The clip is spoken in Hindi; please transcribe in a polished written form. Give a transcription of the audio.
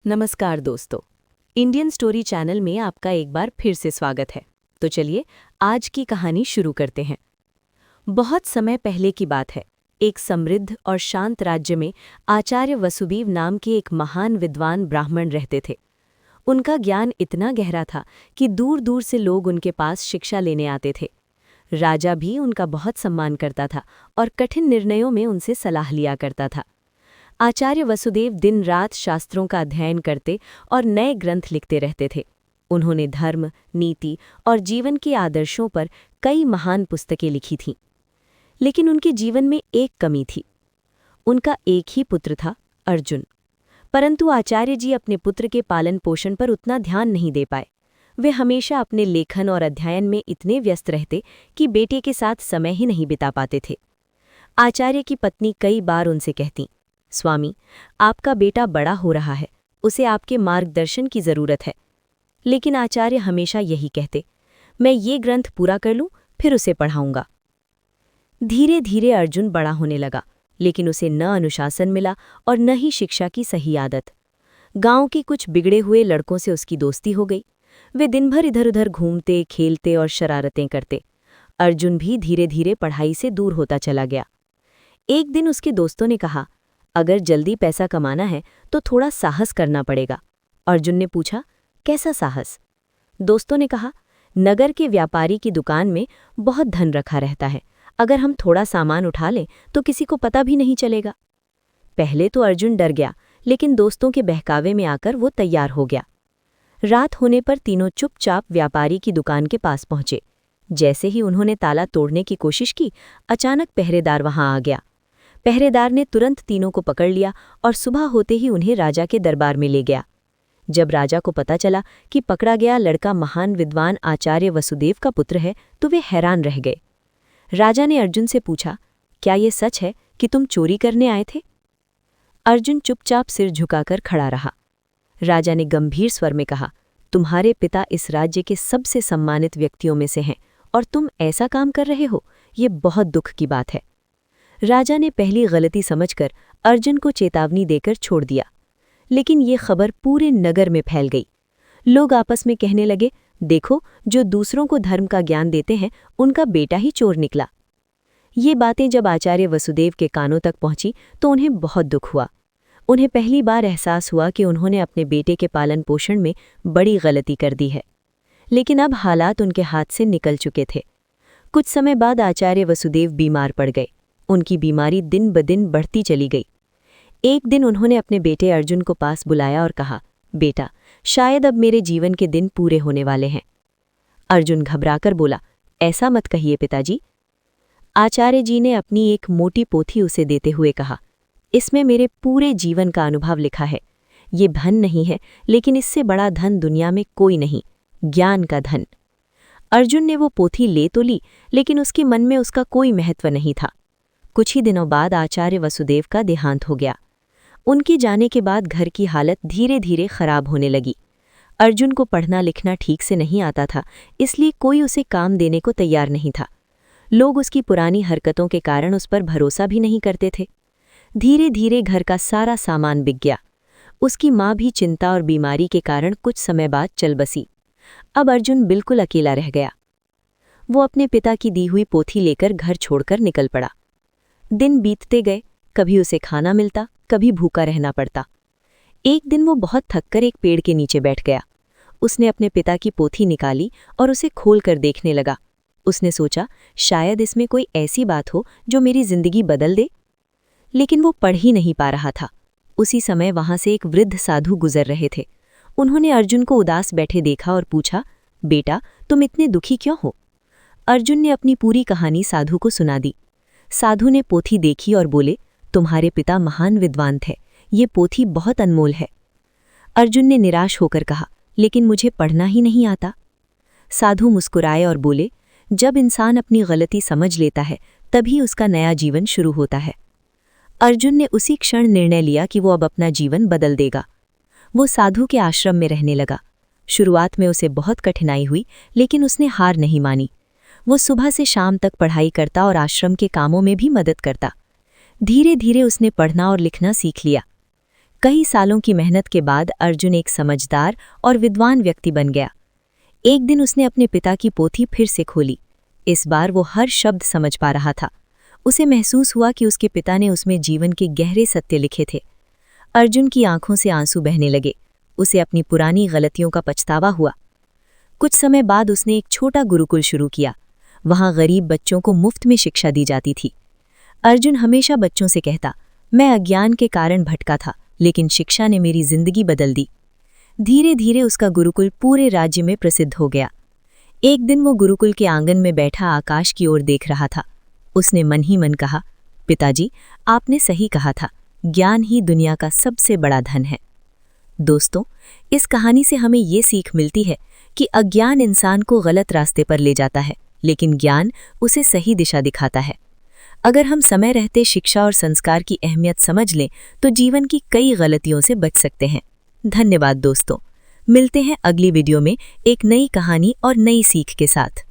नमस्कार दोस्तों, इंडियन स्टोरी चैनल में आपका एक बार फिर से स्वागत है। तो चलिए आज की कहानी शुरू करते हैं। बहुत समय पहले की बात है। एक समृद्ध और शांत राज्य में आचार्य वसुदेव नाम के एक महान विद्वान ब्राह्मण रहते थे। उनका ज्ञान इतना गहरा था कि दूर दूर से लोग उनके पास शिक्षा लेने आते थे। राजा भी उनका बहुत सम्मान करता था और कठिन निर्णयों में उनसे सलाह लिया करता था। आचार्य वसुदेव दिन रात शास्त्रों का अध्ययन करते और नए ग्रंथ लिखते रहते थे। उन्होंने धर्म, नीति और जीवन के आदर्शों पर कई महान पुस्तकें लिखी थीं। लेकिन उनके जीवन में एक कमी थी। उनका एक ही पुत्र था, अर्जुन। परंतु आचार्य जी अपने पुत्र के पालन पोषण पर उतना ध्यान नहीं दे पाए। वे हमेशा अपने लेखन और अध्ययन में इतने व्यस्त रहते कि बेटे के साथ समय ही नहीं बिता पाते थे। आचार्य की पत्नी कई बार उनसे कहती, स्वामी, आपका बेटा बड़ा हो रहा है, उसे आपके मार्गदर्शन की जरूरत है। लेकिन आचार्य हमेशा यही कहते, मैं ये ग्रंथ पूरा कर लूं, फिर उसे पढ़ाऊंगा। धीरे धीरे अर्जुन बड़ा होने लगा, लेकिन उसे न अनुशासन मिला और न ही शिक्षा की सही आदत। गांव के कुछ बिगड़े हुए लड़कों से उसकी दोस्ती हो गई। वे दिन भर इधर उधर घूमते, खेलते और शरारतें करते। अर्जुन भी धीरे धीरे पढ़ाई से दूर होता चला गया। एक दिन उसके दोस्तों ने कहा, अगर जल्दी पैसा कमाना है तो थोड़ा साहस करना पड़ेगा। अर्जुन ने पूछा, कैसा साहस? दोस्तों ने कहा, नगर के व्यापारी की दुकान में बहुत धन रखा रहता है। अगर हम थोड़ा सामान उठा लें तो किसी को पता भी नहीं चलेगा। पहले तो अर्जुन डर गया, लेकिन दोस्तों के बहकावे में आकर वो तैयार हो गया। रात होने पर तीनों चुपचाप व्यापारी की दुकान के पास पहुंचे। जैसे ही उन्होंने ताला तोड़ने की कोशिश की, अचानक पहरेदार वहां आ गया। पहरेदार ने तुरंत तीनों को पकड़ लिया और सुबह होते ही उन्हें राजा के दरबार में ले गया। जब राजा को पता चला कि पकड़ा गया लड़का महान विद्वान आचार्य वसुदेव का पुत्र है, तो वे हैरान रह गए। राजा ने अर्जुन से पूछा, क्या ये सच है कि तुम चोरी करने आए थे? अर्जुन चुपचाप सिर झुकाकर खड़ा रहा। राजा ने गंभीर स्वर में कहा, तुम्हारे पिता इस राज्य के सबसे सम्मानित व्यक्तियों में से हैं और तुम ऐसा काम कर रहे हो, ये बहुत दुख की बात है। राजा ने पहली गलती समझकर अर्जुन को चेतावनी देकर छोड़ दिया। लेकिन ये खबर पूरे नगर में फैल गई। लोग आपस में कहने लगे, देखो, जो दूसरों को धर्म का ज्ञान देते हैं उनका बेटा ही चोर निकला। ये बातें जब आचार्य वसुदेव के कानों तक पहुंची तो उन्हें बहुत दुख हुआ। उन्हें पहली बार एहसास हुआ कि उन्होंने अपने बेटे के पालन पोषण में बड़ी गलती कर दी है। लेकिन अब हालात उनके हाथ से निकल चुके थे। कुछ समय बाद आचार्य वसुदेव बीमार पड़ गए। उनकी बीमारी दिन ब दिन बढ़ती चली गई। एक दिन उन्होंने अपने बेटे अर्जुन को पास बुलाया और कहा, बेटा, शायद अब मेरे जीवन के दिन पूरे होने वाले हैं। अर्जुन घबराकर बोला, ऐसा मत कहिए पिताजी। आचार्य जी ने अपनी एक मोटी पोथी उसे देते हुए कहा, इसमें मेरे पूरे जीवन का अनुभव लिखा है। ये धन नहीं है, लेकिन इससे बड़ा धन दुनिया में कोई नहीं, ज्ञान का धन। अर्जुन ने वो पोथी ले तो ली, लेकिन उसके मन में उसका कोई महत्व नहीं था। कुछ ही दिनों बाद आचार्य वसुदेव का देहांत हो गया। उनके जाने के बाद घर की हालत धीरे धीरे खराब होने लगी। अर्जुन को पढ़ना लिखना ठीक से नहीं आता था, इसलिए कोई उसे काम देने को तैयार नहीं था। लोग उसकी पुरानी हरकतों के कारण उस पर भरोसा भी नहीं करते थे। धीरे धीरे घर का सारा सामान बिक गया। उसकी माँ भी चिंता और बीमारी के कारण कुछ समय बाद चल बसी। अब अर्जुन बिल्कुल अकेला रह गया। वो अपने पिता की दी हुई पोथी लेकर घर छोड़कर निकल पड़ा। दिन बीतते गए, कभी उसे खाना मिलता, कभी भूखा रहना पड़ता। एक दिन वो बहुत थककर एक पेड़ के नीचे बैठ गया। उसने अपने पिता की पोथी निकाली और उसे खोलकर देखने लगा। उसने सोचा, शायद इसमें कोई ऐसी बात हो जो मेरी जिंदगी बदल दे। लेकिन वो पढ़ ही नहीं पा रहा था। उसी समय वहां से एक वृद्ध साधु गुजर रहे थे। उन्होंने अर्जुन को उदास बैठे देखा और पूछा, बेटा, तुम इतने दुखी क्यों हो? अर्जुन ने अपनी पूरी कहानी साधु को सुना दी। साधु ने पोथी देखी और बोले, तुम्हारे पिता महान विद्वान थे, ये पोथी बहुत अनमोल है। अर्जुन ने निराश होकर कहा, लेकिन मुझे पढ़ना ही नहीं आता। साधु मुस्कुराए और बोले, जब इंसान अपनी गलती समझ लेता है तभी उसका नया जीवन शुरू होता है। अर्जुन ने उसी क्षण निर्णय लिया कि वो अब अपना जीवन बदल देगा। वो साधु के आश्रम में रहने लगा। शुरुआत में उसे बहुत कठिनाई हुई, लेकिन उसने हार नहीं मानी। वो सुबह से शाम तक पढ़ाई करता और आश्रम के कामों में भी मदद करता। धीरे धीरे उसने पढ़ना और लिखना सीख लिया। कई सालों की मेहनत के बाद अर्जुन एक समझदार और विद्वान व्यक्ति बन गया। एक दिन उसने अपने पिता की पोथी फिर से खोली। इस बार वो हर शब्द समझ पा रहा था। उसे महसूस हुआ कि उसके पिता ने उसमें जीवन के गहरे सत्य लिखे थे। अर्जुन की आंखों से आंसू बहने लगे। उसे अपनी पुरानी गलतियों का पछतावा हुआ। कुछ समय बाद उसने एक छोटा गुरुकुल शुरू किया। वहां गरीब बच्चों को मुफ्त में शिक्षा दी जाती थी। अर्जुन हमेशा बच्चों से कहता, मैं अज्ञान के कारण भटका था, लेकिन शिक्षा ने मेरी जिंदगी बदल दी। धीरे धीरे उसका गुरुकुल पूरे राज्य में प्रसिद्ध हो गया। एक दिन वो गुरुकुल के आंगन में बैठा आकाश की ओर देख रहा था। उसने मन ही मन कहा, पिताजी, आपने सही कहा था, ज्ञान ही दुनिया का सबसे बड़ा धन है। दोस्तों, इस कहानी से हमें ये सीख मिलती है कि अज्ञान इंसान को गलत रास्ते पर ले जाता है, लेकिन ज्ञान उसे सही दिशा दिखाता है। अगर हम समय रहते शिक्षा और संस्कार की अहमियत समझ लें तो जीवन की कई गलतियों से बच सकते हैं। धन्यवाद दोस्तों। मिलते हैं अगली वीडियो में एक नई कहानी और नई सीख के साथ।